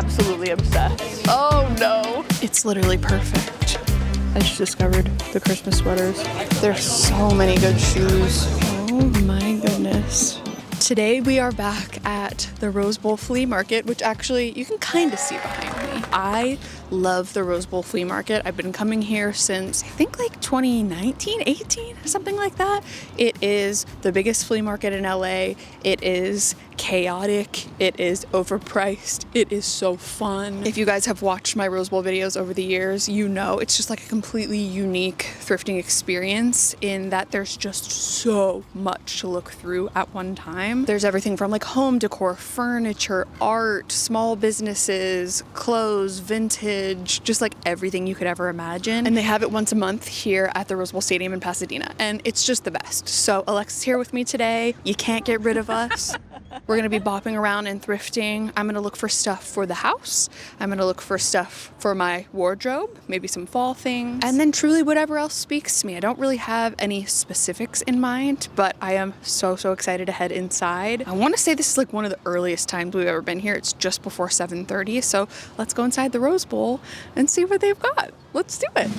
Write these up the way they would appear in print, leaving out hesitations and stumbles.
absolutely obsessed. Oh no. It's literally perfect. I just discovered the Christmas sweaters. There's so many good shoes. Oh my goodness. Today we are back at the Rose Bowl Flea Market, which actually you can kind of see behind me. I love the Rose Bowl Flea Market. I've been coming here since I think like 2019, 18, something like that. It is the biggest flea market in LA. It is chaotic. It is overpriced. It is so fun. If you guys have watched my Rose Bowl videos over the years, you know it's just like a completely unique thrifting experience in that there's just so much to look through at one time. There's everything from like home decor, furniture, art, small businesses, clothes, vintage, just like everything you could ever imagine. And they have it once a month here at the Rose Bowl Stadium in Pasadena. And it's just the best. So Alexa's here with me today. You can't get rid of us. We're gonna be bopping around and thrifting. I'm gonna look for stuff for the house. I'm gonna look for stuff for my wardrobe, maybe some fall things, and then truly whatever else speaks to me. I don't really have any specifics in mind, but I am so excited to head inside. I wanna say this is like one of the earliest times we've ever been here. It's just before 7:30, so let's go inside the Rose Bowl and see what they've got. Let's do it.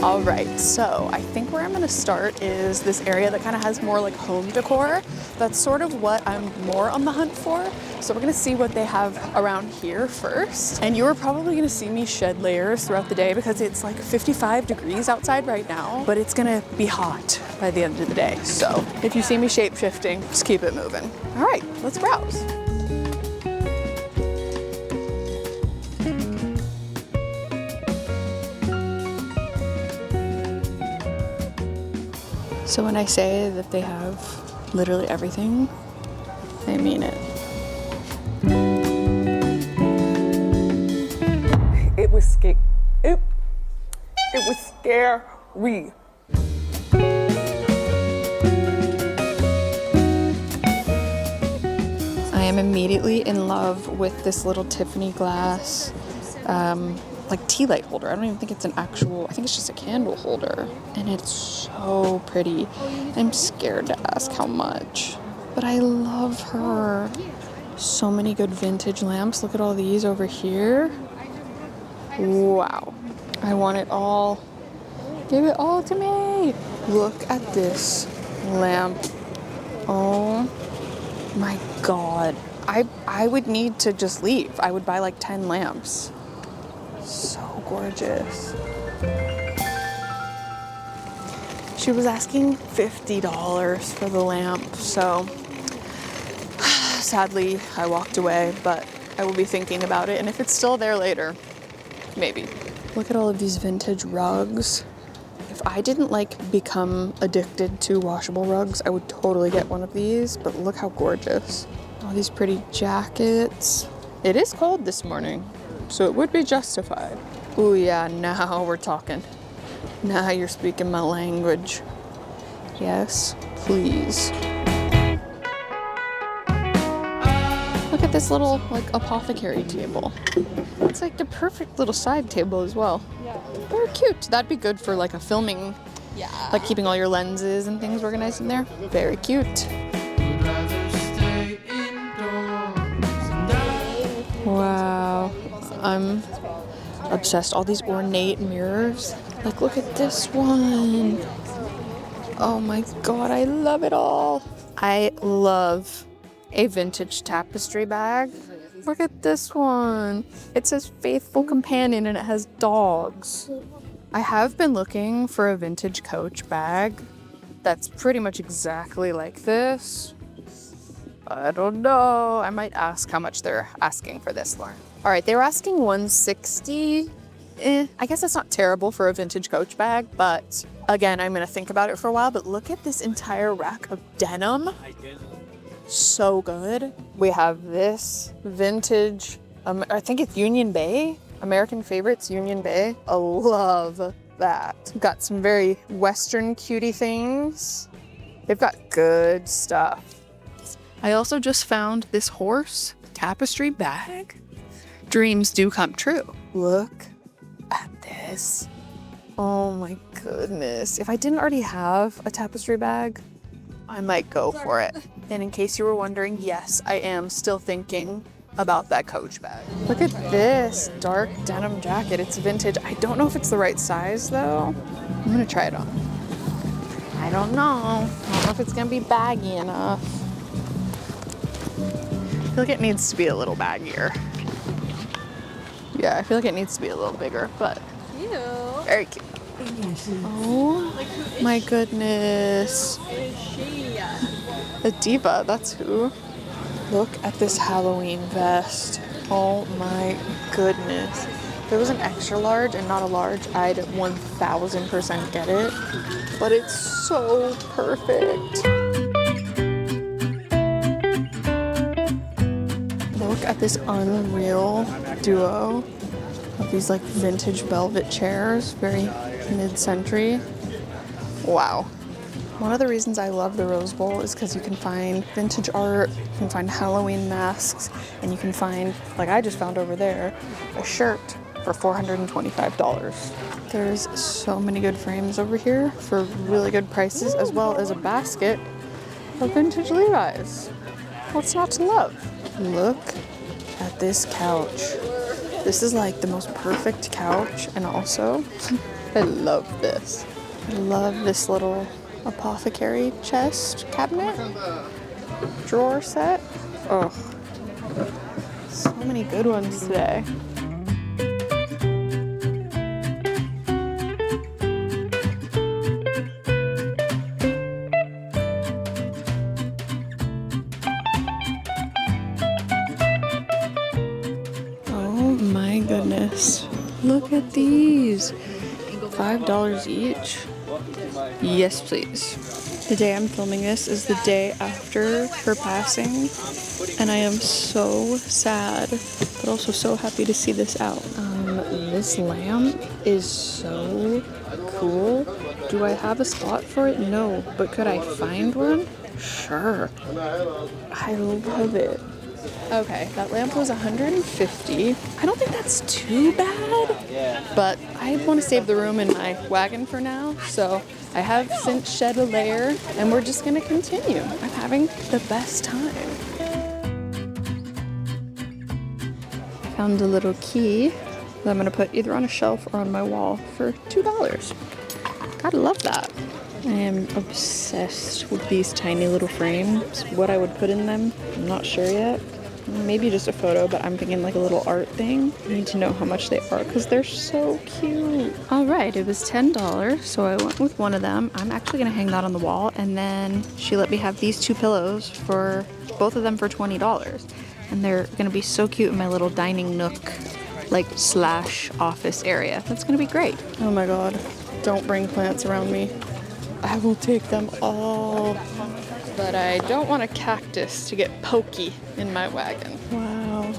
All right, so I think where I'm gonna start is this area that kind of has more like home decor. That's sort of what I'm more on the hunt for. So we're gonna see what they have around here first. And you're probably gonna see me shed layers throughout the day because it's like 55 degrees outside right now, but it's gonna be hot by the end of the day. So if you see me shape shifting, just keep it moving. All right, let's browse. So when I say that they have literally everything, I mean it. It was scary. It was scary. I am immediately in love with this little Tiffany glass like tea light holder. I don't even think it's an actual, I think it's just a candle holder. And it's so pretty. I'm scared to ask how much, but I love her. So many good vintage lamps. Look at all these over here. Wow. I want it all. Give it all to me. Look at this lamp. Oh my God. I would need to just leave. I would buy like 10 lamps. So gorgeous. She was asking $50 for the lamp, so sadly I walked away, but I will be thinking about it, and if it's still there later, maybe. Look at all of these vintage rugs. If I didn't like become addicted to washable rugs, I would totally get one of these, but look how gorgeous. All these pretty jackets. It is cold this morning, so it would be justified. Ooh yeah, now we're talking. Now you're speaking my language. Yes, please. Look at this little like apothecary table. It's like the perfect little side table as well. Yeah. Very cute. That'd be good for like a filming. Yeah. Like keeping all your lenses and things organized in there. Very cute. Wow. I'm obsessed. All these ornate mirrors. Like, look at this one. Oh my God, I love it all. I love a vintage tapestry bag. Look at this one. It says Faithful Companion and it has dogs. I have been looking for a vintage Coach bag that's pretty much exactly like this. I don't know. I might ask how much they're asking for this, Lauren. All right, they were asking $160. I guess that's not terrible for a vintage Coach bag, but again, I'm gonna think about it for a while. But look at this entire rack of denim. So good. We have this vintage, I think it's Union Bay. American Favorites Union Bay. I love that. We've got some very Western cutie things. They've got good stuff. I also just found this horse tapestry bag. Dreams do come true. Look at this. Oh my goodness. If I didn't already have a tapestry bag, I might go for it. And in case you were wondering, yes, I am still thinking about that Coach bag. Look at this dark denim jacket. It's vintage. I don't know if it's the right size though. I'm gonna try it on. I don't know. I don't know if it's gonna be baggy enough. I feel like it needs to be a little baggier. Yeah, I feel like it needs to be a little bigger, but very cute. Oh my goodness. A diva, that's who. Look at this Halloween vest. Oh my goodness. If it was an extra large and not a large, I'd 1000% get it. But it's so perfect. Look at this unreal duo of these like vintage velvet chairs, very mid-century. Wow. One of the reasons I love the Rose Bowl is because you can find vintage art, you can find Halloween masks, and you can find, like I just found over there, a shirt for $425. There's so many good frames over here for really good prices, as well as a basket of vintage Levi's. What's not to love? Look at this couch. This is like the most perfect couch, and also, I love this. I love this little apothecary chest cabinet drawer set. Oh, so many good ones today. Oh my goodness, look at these. $5 each. Yes, please. The day I'm filming this is the day after her passing, and I am so sad, but also so happy to see this out. This lamp is so cool. Do I have a spot for it? No, but could I find one? Sure. I love it. Okay, that lamp was $150. I don't think that's too bad, but I want to save the room in my wagon for now, so I have since shed a layer, and we're just gonna continue. I'm having the best time. I found a little key that I'm gonna put either on a shelf or on my wall for $2. Gotta love that. I am obsessed with these tiny little frames. What I would put in them, I'm not sure yet. Maybe just a photo, but I'm thinking like a little art thing. I need to know how much they are because they're so cute. All right, it was $10, so I went with one of them. I'm actually gonna hang that on the wall, and then she let me have these two pillows for both of them for $20. And they're gonna be so cute in my little dining nook, like slash office area. That's gonna be great. Oh my God, don't bring plants around me. I will take them all. But I don't want a cactus to get pokey in my wagon. Wow.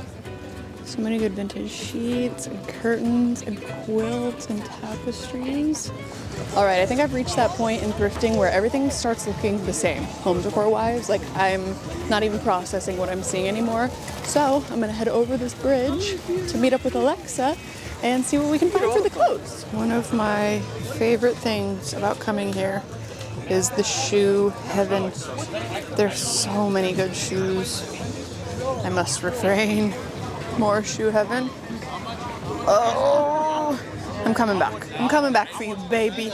So many good vintage sheets and curtains and quilts and tapestries. All right, I think I've reached that point in thrifting where everything starts looking the same, home decor wise. Like I'm not even processing what I'm seeing anymore. So I'm gonna head over this bridge to meet up with Alexa and see what we can find for the clothes. One of my favorite things about coming here is the shoe heaven. There's so many good shoes. I must refrain. More shoe heaven. Oh, I'm coming back. I'm coming back for you, baby.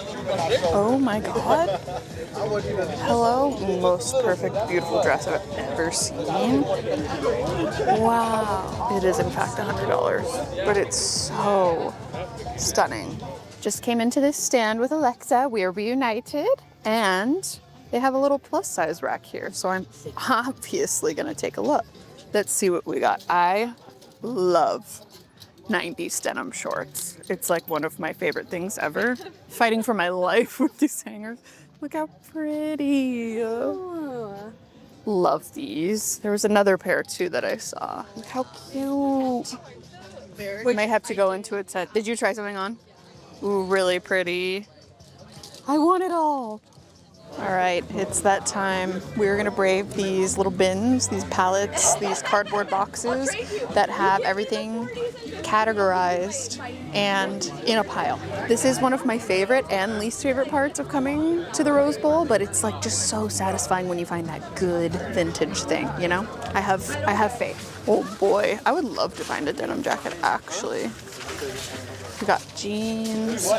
Oh my God. Hello, most perfect, beautiful dress I've ever seen. Wow. It is in fact $100, but it's so stunning. Just came into this stand with Alexa. We are reunited. And they have a little plus size rack here, so I'm obviously gonna take a look. Let's see what we got. I love 90's denim shorts. It's like one of my favorite things ever. Fighting for my life with these hangers. Look how pretty. Oh. Love these. There was another pair too that I saw. Look how cute. We may have to go into it. Did you try something on? Ooh, really pretty. I want it all. All right, it's that time. We're gonna brave these little bins, these pallets, these cardboard boxes that have everything categorized and in a pile. This is one of my favorite and least favorite parts of coming to the Rose Bowl, but it's like just so satisfying when you find that good vintage thing, you know? I have faith. Oh boy, I would love to find a denim jacket actually. We got jeans,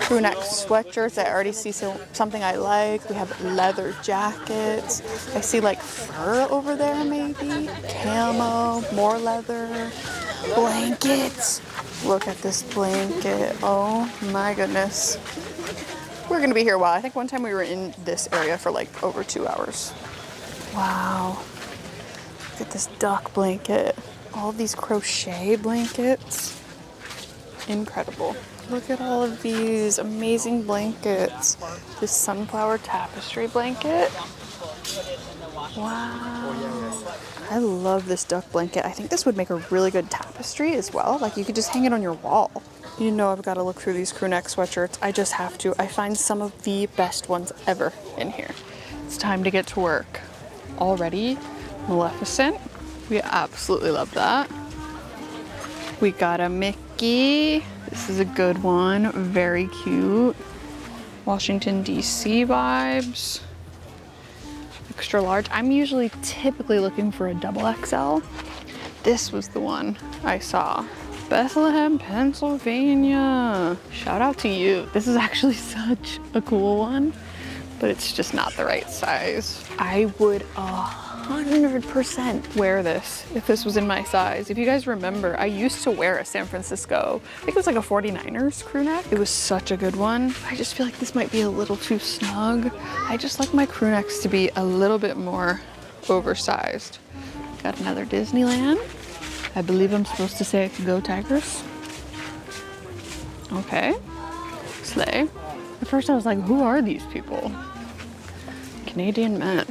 crew neck sweatshirts. I already see something I like. We have leather jackets. I see like fur over there maybe. Camo, more leather. Blankets. Look at this blanket. Oh my goodness. We're gonna be here a while. I think one time we were in this area for like over 2 hours. Wow. Look at this duck blanket. All these crochet blankets. Incredible. Look at all of these amazing blankets. This sunflower tapestry blanket. Wow. I love this duck blanket. I think this would make a really good tapestry as well. Like you could just hang it on your wall. You know I've got to look through these crew neck sweatshirts. I just have to. I find some of the best ones ever in here. It's time to get to work. Already Maleficent. We absolutely love that. We got a Mickey. This is a good one. Very cute. Washington, D.C. vibes. Extra large. I'm usually typically looking for a double XL. This was the one I saw. Bethlehem, Pennsylvania. Shout out to you. This is actually such a cool one, but it's just not the right size. I would 100% wear this if this was in my size. If you guys remember, I used to wear a San Francisco, I think it was like a 49ers crew neck. It was such a good one. I just feel like this might be a little too snug. I just like my crew necks to be a little bit more oversized. Got another Disneyland. I believe I'm supposed to say Go Tigers. Okay, slay. At first I was like, who are these people? Canadian men.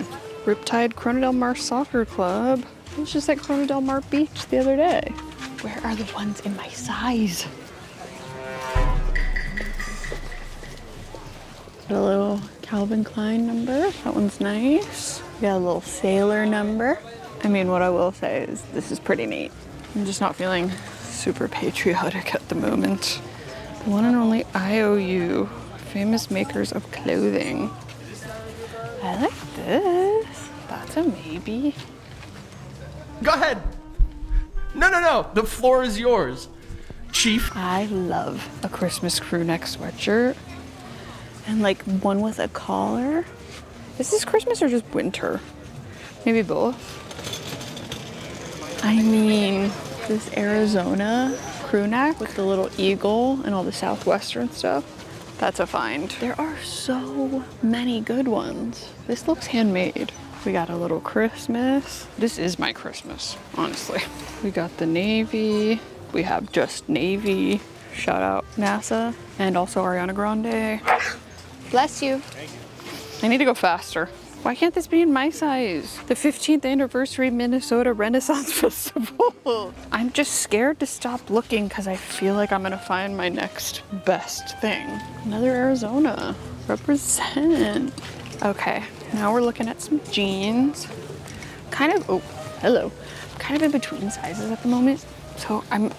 Riptide Corona Del Mar Soccer Club. I was just at Corona Del Mar Beach the other day. Where are the ones in my size? Got a little Calvin Klein number. That one's nice. Got a little Sailor number. I mean, what I will say is this is pretty neat. I'm just not feeling super patriotic at the moment. The one and only IOU, famous makers of clothing. I like this. That's a maybe. Go ahead. No. The floor is yours, Chief. I love a Christmas crew neck sweatshirt. And like one with a collar. Is this Christmas or just winter? Maybe both. I mean, this Arizona crew neck with the little eagle and all the Southwestern stuff. That's a find. There are so many good ones. This looks handmade. We got a little Christmas. This is my Christmas, honestly. We got the navy. We have just navy. Shout out NASA and also Ariana Grande. Bless you. I need to go faster. Why can't this be in my size? The 15th anniversary Minnesota Renaissance Festival. I'm just scared to stop looking because I feel like I'm gonna find my next best thing. Another Arizona. Represent. Okay, now we're looking at some jeans. Kind of, oh, hello. Kind of in between sizes at the moment. So I'm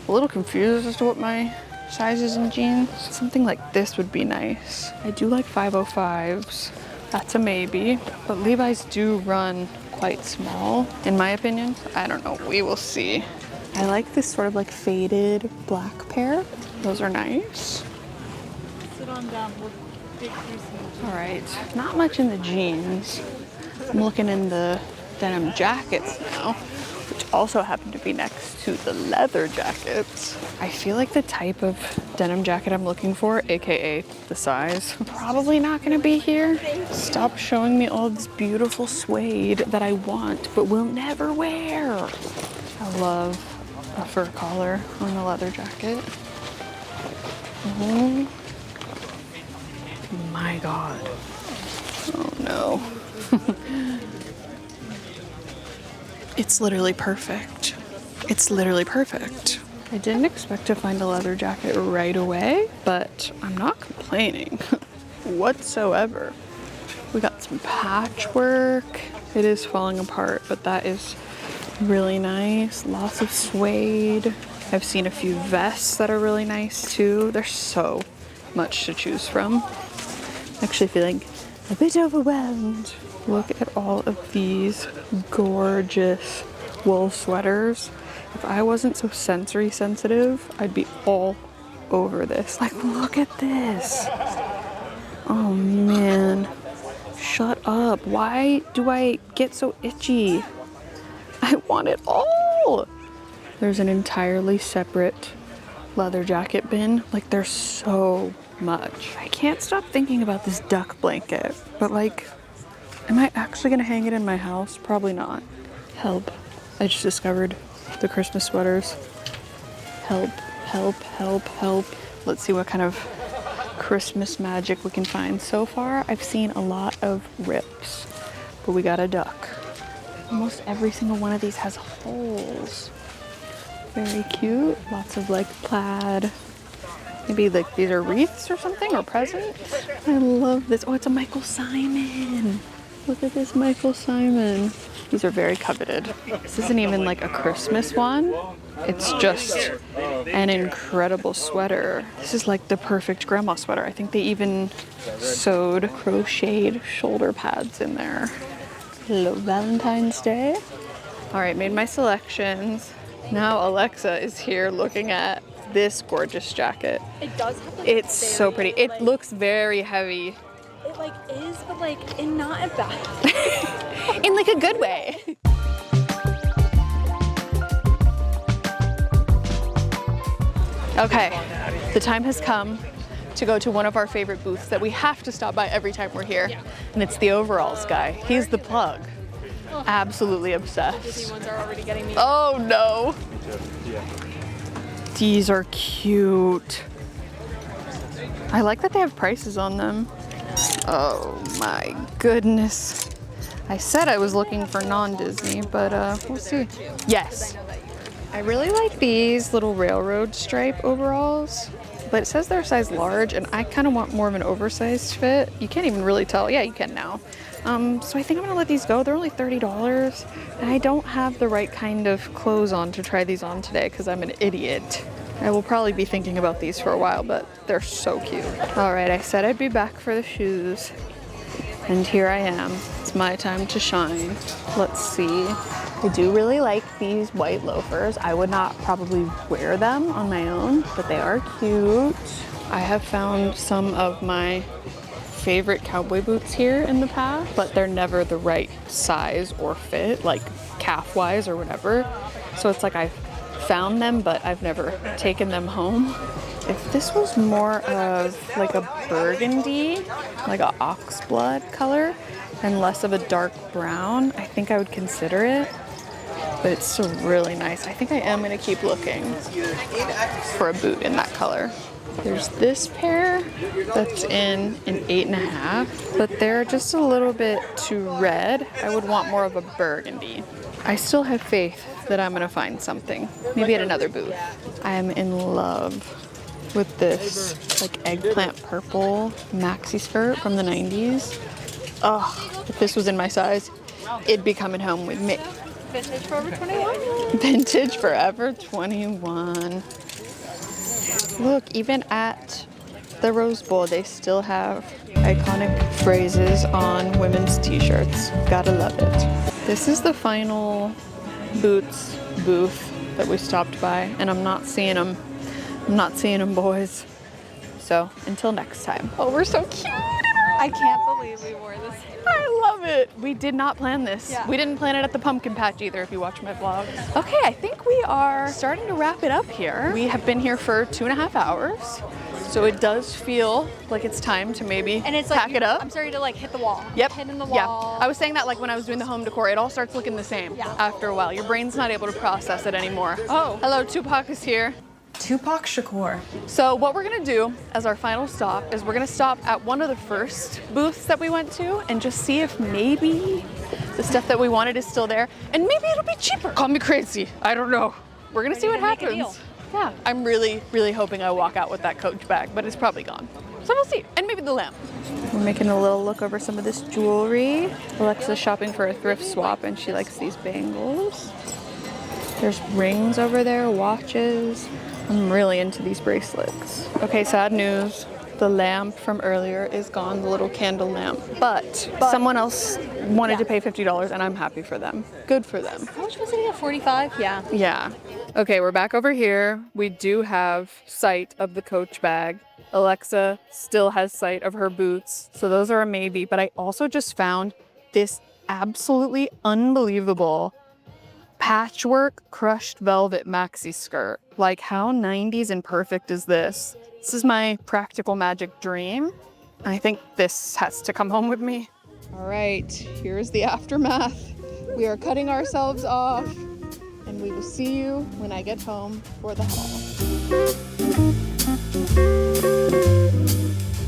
a little confused as to what my size is in jeans. Something like this would be nice. I do like 505s. That's a maybe, but Levi's do run quite small, in my opinion. I don't know, we will see. I like this sort of like faded black pair. Those are nice. Sit on down. All right, not much in the jeans. I'm looking in the denim jackets now, which also happen to be next to the leather jackets. I feel like the type of denim jacket I'm looking for, AKA the size, probably not gonna be here. Stop showing me all this beautiful suede that I want, but will never wear. I love a fur collar on the leather jacket. Oh my God. Oh no. It's literally perfect. It's literally perfect. I didn't expect to find a leather jacket right away, but I'm not complaining whatsoever. We got some patchwork. It is falling apart, but that is really nice. Lots of suede. I've seen a few vests that are really nice too. There's so much to choose from. Actually feeling a bit overwhelmed. Look at all of these gorgeous wool sweaters. If I wasn't so sensory sensitive, I'd be all over this. Like, look at this. Oh man, shut up. Why do I get so itchy? I want it all. There's an entirely separate leather jacket bin. Like, there's so much. I can't stop thinking about this duck blanket, but like, am I actually gonna hang it in my house? Probably not. Help. I just discovered the Christmas sweaters. Help, help, help, help. Let's see what kind of Christmas magic we can find. So far, I've seen a lot of rips, but we got a duck. Almost every single one of these has holes. Very cute. Lots of like plaid. Maybe like these are wreaths or something, or presents. I love this. Oh, it's a Michael Simon. Look at this Michael Simon. These are very coveted. This isn't even like a Christmas one. It's just an incredible sweater. This is like the perfect grandma sweater. I think they even sewed crocheted shoulder pads in there. Hello, Valentine's Day. All right, made my selections. Now Alexa is here looking at this gorgeous jacket. It does have like It's so pretty. It looks very heavy. It like is, but like in not a bad. In like a good way. Okay, the time has come to go to one of our favorite booths that we have to stop by every time we're here. And it's the overalls guy. He's the plug. Absolutely obsessed. These ones are already getting me. Oh no. These are cute. I like that they have prices on them. Oh my goodness. I said I was looking for non-Disney, but we'll see. Yes. I really like these little railroad stripe overalls, but it says they're size large and I kind of want more of an oversized fit. You can't even really tell. Yeah, you can now. So I think I'm gonna let these go. They're only $30 and I don't have the right kind of clothes on to try these on today because I'm an idiot. I will probably be thinking about these for a while, but they're so cute. All right, I said I'd be back for the shoes and here I am. It's my time to shine. Let's see. I do really like these white loafers. I would not probably wear them on my own, but they are cute. I have found some of my favorite cowboy boots here in the past, but they're never the right size or fit, like calf-wise or whatever. So it's like I've found them, but I've never taken them home. If this was more of like a burgundy, like an oxblood color, and less of a dark brown, I think I would consider it. But it's still really nice. I think I am gonna keep looking for a boot in that color. There's this pair that's in an 8.5, but they're just a little bit too red. I would want more of a burgundy. I still have faith that I'm gonna find something, maybe at another booth. I am in love with this like eggplant purple maxi skirt from the 90's. Oh, if this was in my size, it'd be coming home with me. Vintage Forever 21. Vintage Forever 21. Look, even at the Rose Bowl, they still have iconic phrases on women's t-shirts. Gotta love it. This is the final Boots booth that we stopped by, and I'm not seeing them. I'm not seeing them, boys. So until next time. Oh, we're so cute. I can't believe we wore this. I love it. We did not plan this. Yeah. We didn't plan it at the pumpkin patch either, if you watch my vlog. Okay, I think we are starting to wrap it up here. We have been here for 2.5 hours. So it does feel like it's time to maybe And it's pack like it up. I'm starting to like hit the wall. Yep. Hitting the Yeah. wall. I was saying that like when I was doing the home decor, it all starts looking the same after a while. Your brain's not able to process it anymore. Oh, hello, Tupac is here. Tupac Shakur. So what we're gonna do as our final stop is we're gonna stop at one of the first booths that we went to and just see if maybe the stuff that we wanted is still there and maybe it'll be cheaper. Call me crazy, I don't know. We're gonna see what Make a deal. happens. yeah, I'm really, really hoping I walk out with that Coach bag, but it's probably gone. So we'll see. And maybe the lamp. We're making a little look over some of this jewelry. Alexa's shopping for a thrift swap and she likes these bangles. There's rings over there, watches. I'm really into these bracelets. Okay, sad news. The lamp from earlier is gone, the little candle lamp. But someone else wanted to pay $50 and I'm happy for them. Good for them. How much was it again? 45? Yeah. Yeah. Okay, we're back over here. We do have sight of the Coach bag. Alexa still has sight of her boots. So those are a maybe. But I also just found this absolutely unbelievable patchwork crushed velvet maxi skirt. Like, how 90s and perfect is this? This is my practical magic dream. I think this has to come home with me. All right, here's the aftermath. We are cutting ourselves off, and we will see you when I get home for the haul.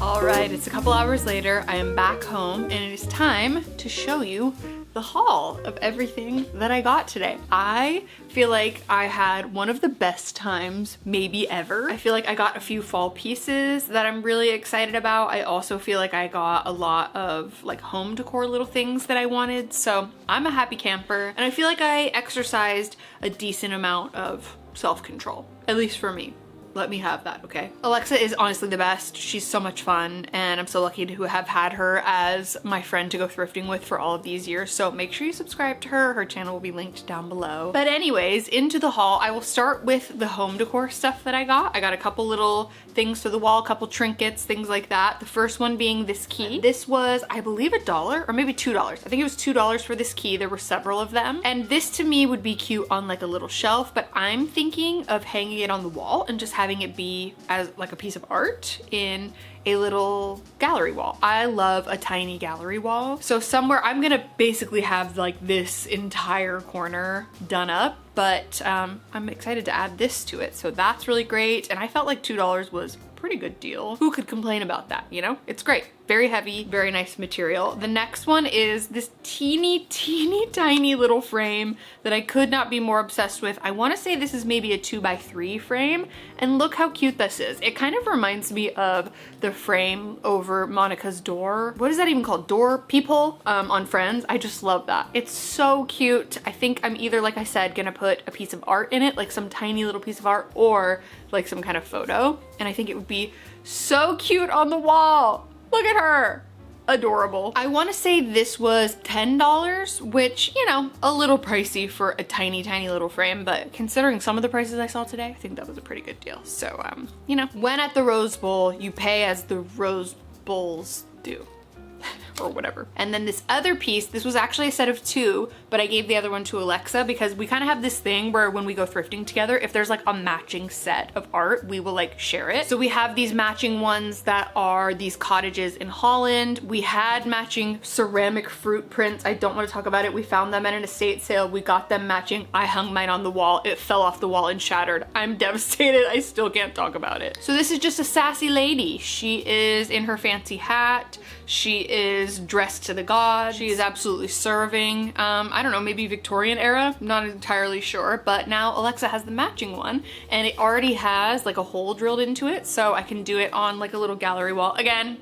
All right, it's a couple hours later. I am back home, and it is time to show you the haul of everything that I got today. I feel like I had one of the best times maybe ever. I feel like I got a few fall pieces that I'm really excited about. I also feel like I got a lot of like home decor little things that I wanted. So I'm a happy camper and I feel like I exercised a decent amount of self-control, at least for me. Let me have that, okay? Alexa is honestly the best. She's so much fun, and I'm so lucky to have had her as my friend to go thrifting with for all of these years. So make sure you subscribe to her. Her channel will be linked down below. But anyways, into the haul, I will start with the home decor stuff that I got. I got a couple little things for the wall, a couple trinkets, things like that. The first one being this key. This was, I believe, $1 or maybe $2. I think it was $2 for this key. There were several of them. And this to me would be cute on like a little shelf, but I'm thinking of hanging it on the wall and just having it be as like a piece of art in a little gallery wall. I love a tiny gallery wall. So somewhere I'm gonna basically have like this entire corner done up, but I'm excited to add this to it. So that's really great. And I felt like $2 was a pretty good deal. Who could complain about that, you know? It's great. Very heavy, very nice material. The next one is this teeny tiny little frame that I could not be more obsessed with. I wanna say this is maybe a 2x3 frame, and look how cute this is. It kind of reminds me of the frame over Monica's door. What is that even called? Door peephole on Friends. I just love that. It's so cute. I think I'm either, like I said, gonna put a piece of art in it, like some tiny little piece of art, or like some kind of photo. And I think it would be so cute on the wall. Look at her. Adorable. I want to say this was $10, which, you know, a little pricey for a tiny little frame, but considering some of the prices I saw today, I think that was a pretty good deal. So, you know, when at the Rose Bowl, you pay as the Rose Bowls do. Or whatever. And then this other piece, this was actually a set of 2, but I gave the other one to Alexa because we kind of have this thing where when we go thrifting together, if there's like a matching set of art, we will like share it. So we have these matching ones that are these cottages in Holland. We had matching ceramic fruit prints. I don't want to talk about it. We found them at an estate sale. We got them matching. I hung mine on the wall. It fell off the wall and shattered. I'm devastated. I still can't talk about it. So this is just a sassy lady. She is in her fancy hat. She is dressed to the gods. She is absolutely serving. I don't know, maybe Victorian era, not entirely sure, but now Alexa has the matching one and it already has like a hole drilled into it, so I can do it on like a little gallery wall. Again,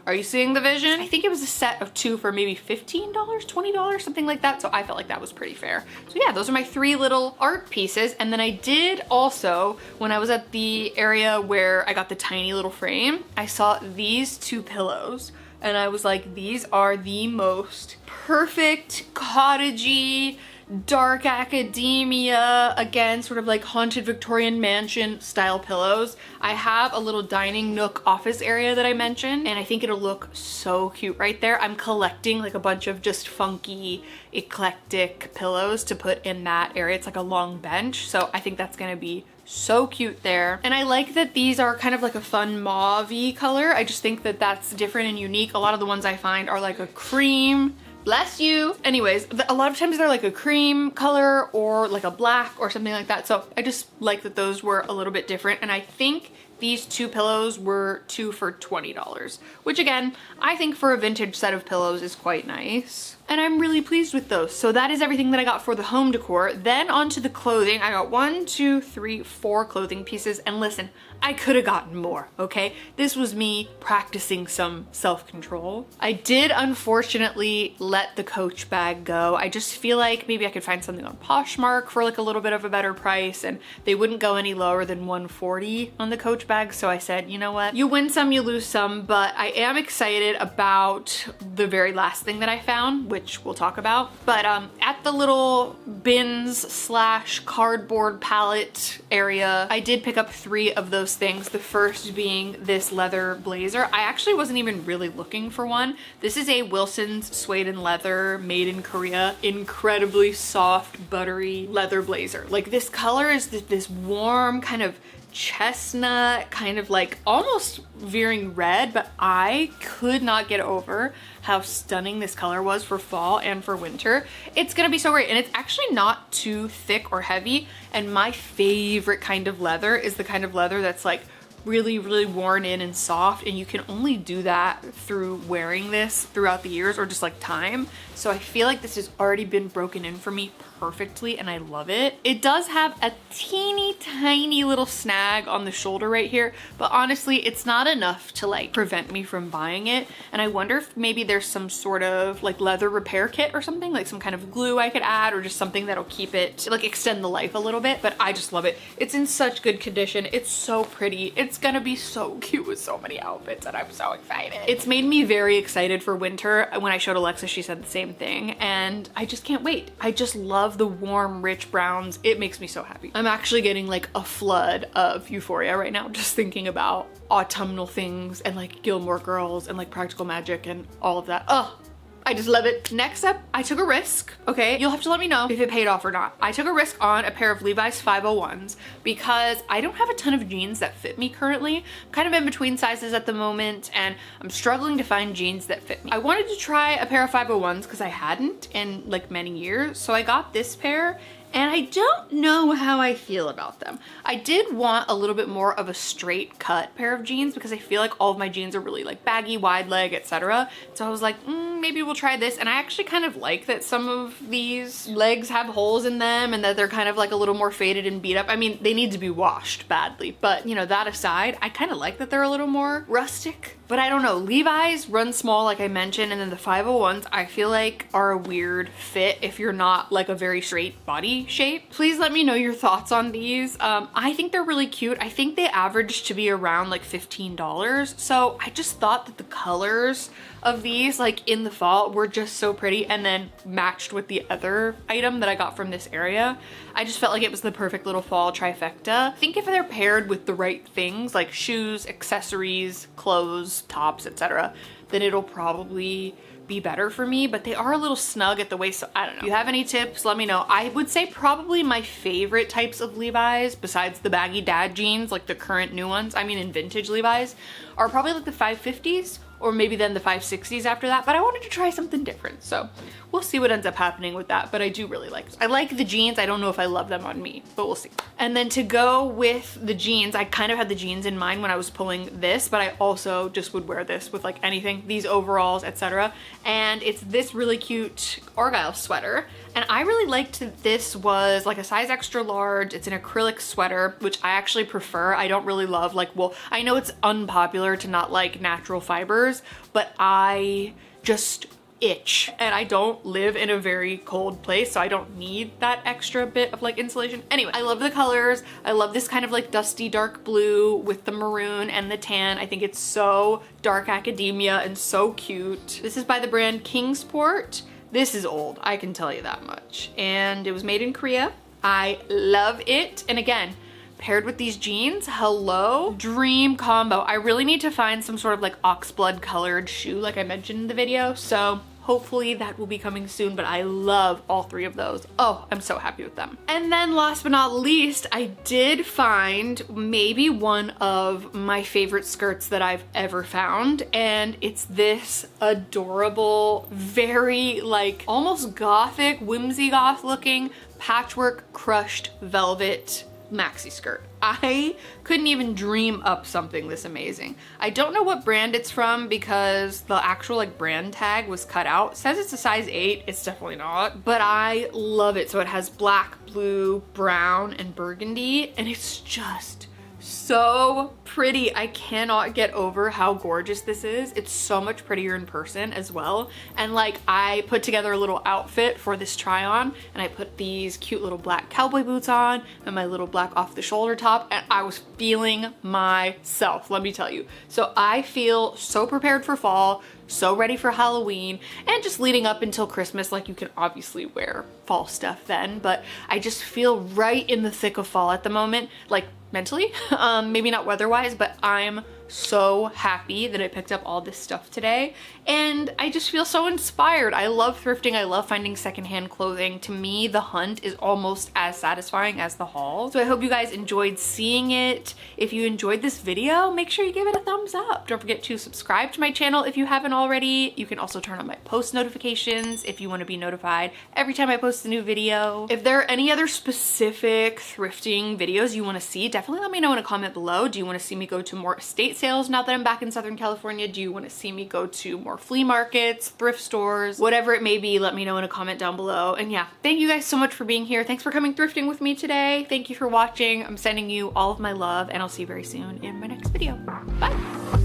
are you seeing the vision? I think it was a set of 2 for maybe $15, $20, something like that. So I felt like that was pretty fair. So yeah, those are my 3 little art pieces. And then I did also, when I was at the area where I got the tiny little frame, I saw these 2 pillows. And I was like, these are the most perfect cottagey, dark academia, again, sort of like haunted Victorian mansion style pillows. I have a little dining nook office area that I mentioned, and I think it'll look so cute right there. I'm collecting like a bunch of just funky, eclectic pillows to put in that area. It's like a long bench, so I think that's gonna be so cute there. And I like that these are kind of like a fun mauve-y color. I just think that that's different and unique. A lot of the ones I find are like a cream. Bless you. Anyways, a lot of times they're like a cream color or like a black or something like that. So I just like that those were a little bit different. And I think these 2 pillows were 2 for $20, which again, I think for a vintage set of pillows is quite nice. and I'm really pleased with those. So that is everything that I got for the home decor. Then onto the clothing. I got 1, 2, 3, 4 clothing pieces, and listen, I could have gotten more, okay? This was me practicing some self-control. I did unfortunately let the Coach bag go. I just feel like maybe I could find something on Poshmark for like a little bit of a better price, and they wouldn't go any lower than $140 on the Coach bag. So I said, you know what? You win some, you lose some, but I am excited about the very last thing that I found, which we'll talk about. But at the little bins slash cardboard pallet area, I did pick up 3 of those things. The first being this leather blazer. I actually wasn't even really looking for one. This is a Wilson's suede and leather made in Korea. Incredibly soft, buttery leather blazer. Like this color is this warm kind of chestnut, kind of like almost veering red, but I could not get over how stunning this color was for fall and for winter. It's gonna be so great, and it's actually not too thick or heavy, and my favorite kind of leather is the kind of leather that's like really, really worn in and soft, and you can only do that through wearing this throughout the years or just like time. So I feel like this has already been broken in for me perfectly, and I love it. It does have a teeny tiny little snag on the shoulder right here, but honestly it's not enough to like prevent me from buying it. And I wonder if maybe there's some sort of like leather repair kit or something, like some kind of glue I could add, or just something that'll keep it, like extend the life a little bit. But I just love it. It's in such good condition. It's so pretty. It's gonna be so cute with so many outfits, and I'm so excited. It's made me very excited for winter. When I showed Alexa, she said the same thing, and I just can't wait. I just love the warm, rich browns. It makes me so happy. I'm actually getting like a flood of euphoria right now, just thinking about autumnal things and like Gilmore Girls and like Practical Magic and all of that. Oh, I just love it. Next up, I took a risk, okay? You'll have to let me know if it paid off or not. I took a risk on a pair of Levi's 501s because I don't have a ton of jeans that fit me currently. I'm kind of in between sizes at the moment, and I'm struggling to find jeans that fit me. I wanted to try a pair of 501s because I hadn't in like many years. So I got this pair, and I don't know how I feel about them. I did want a little bit more of a straight cut pair of jeans because I feel like all of my jeans are really like baggy, wide leg, etc. So I was like, maybe we'll try this. And I actually kind of like that some of these legs have holes in them and that they're kind of like a little more faded and beat up. I mean, they need to be washed badly, but you know, that aside, I kind of like that they're a little more rustic. But I don't know, Levi's run small like I mentioned, and then the 501s I feel like are a weird fit if you're not like a very straight body shape. Please let me know your thoughts on these. I think they're really cute. I think they average to be around like $15. So I just thought that the colors of these like in the fall were just so pretty, and then matched with the other item that I got from this area. I just felt like it was the perfect little fall trifecta. I think if they're paired with the right things like shoes, accessories, clothes, tops, etc., then it'll probably be better for me, but they are a little snug at the waist, so I don't know. If you have any tips, let me know. I would say probably my favorite types of Levi's, besides the baggy dad jeans, like the current new ones, I mean in vintage Levi's, are probably like the 550s, or maybe then the 560s after that, but I wanted to try something different, so we'll see what ends up happening with that. But I do really like it. I like the jeans. I don't know if I love them on me, but we'll see. And then to go with the jeans, I kind of had the jeans in mind when I was pulling this, but I also just would wear this with like anything, these overalls, etc. And it's this really cute Argyle sweater, and I really liked that this was like a size extra large. It's an acrylic sweater, which I actually prefer. I don't really love like wool. I know it's unpopular to not like natural fibers, but I just itch, and I don't live in a very cold place, so I don't need that extra bit of like insulation. Anyway, I love the colors. I love this kind of like dusty dark blue with the maroon and the tan. I think it's so dark academia and so cute. This is by the brand Kingsport. This is old, I can tell you that much, and it was made in Korea. I love it, and again, paired with these jeans, hello, dream combo. I really need to find some sort of like oxblood colored shoe like I mentioned in the video, so hopefully that will be coming soon, but I love all 3 of those. Oh, I'm so happy with them. And then last but not least, I did find maybe one of my favorite skirts that I've ever found, and it's this adorable, very like almost gothic, whimsy goth looking patchwork crushed velvet maxi skirt. I couldn't even dream up something this amazing. I don't know what brand it's from because the actual like brand tag was cut out. It says it's a size 8, it's definitely not, but I love it. So it has black, blue, brown, and burgundy, and it's just so pretty. I cannot get over how gorgeous this is. It's so much prettier in person as well. And like, I put together a little outfit for this try on, and I put these cute little black cowboy boots on and my little black off the shoulder top, and I was feeling myself, let me tell you. So I feel so prepared for fall, so ready for Halloween, and just leading up until Christmas. Like, you can obviously wear fall stuff then, but I just feel right in the thick of fall at the moment, like mentally, maybe not weather-wise, but I'm so happy that I picked up all this stuff today, and I just feel so inspired. I love thrifting. I love finding secondhand clothing. To me, the hunt is almost as satisfying as the haul. So I hope you guys enjoyed seeing it. If you enjoyed this video, make sure you give it a thumbs up. Don't forget to subscribe to my channel if you haven't already. You can also turn on my post notifications if you want to be notified every time I post a new video. If there are any other specific thrifting videos you want to see, definitely let me know in a comment below. Do you want to see me go to more estate sales now that I'm back in Southern California? Do you want to see me go to more flea markets, thrift stores, whatever it may be? Let me know in a comment down below. And yeah, thank you guys so much for being here. Thanks for coming thrifting with me today. Thank you for watching. I'm sending you all of my love, and I'll see you very soon in my next video. Bye.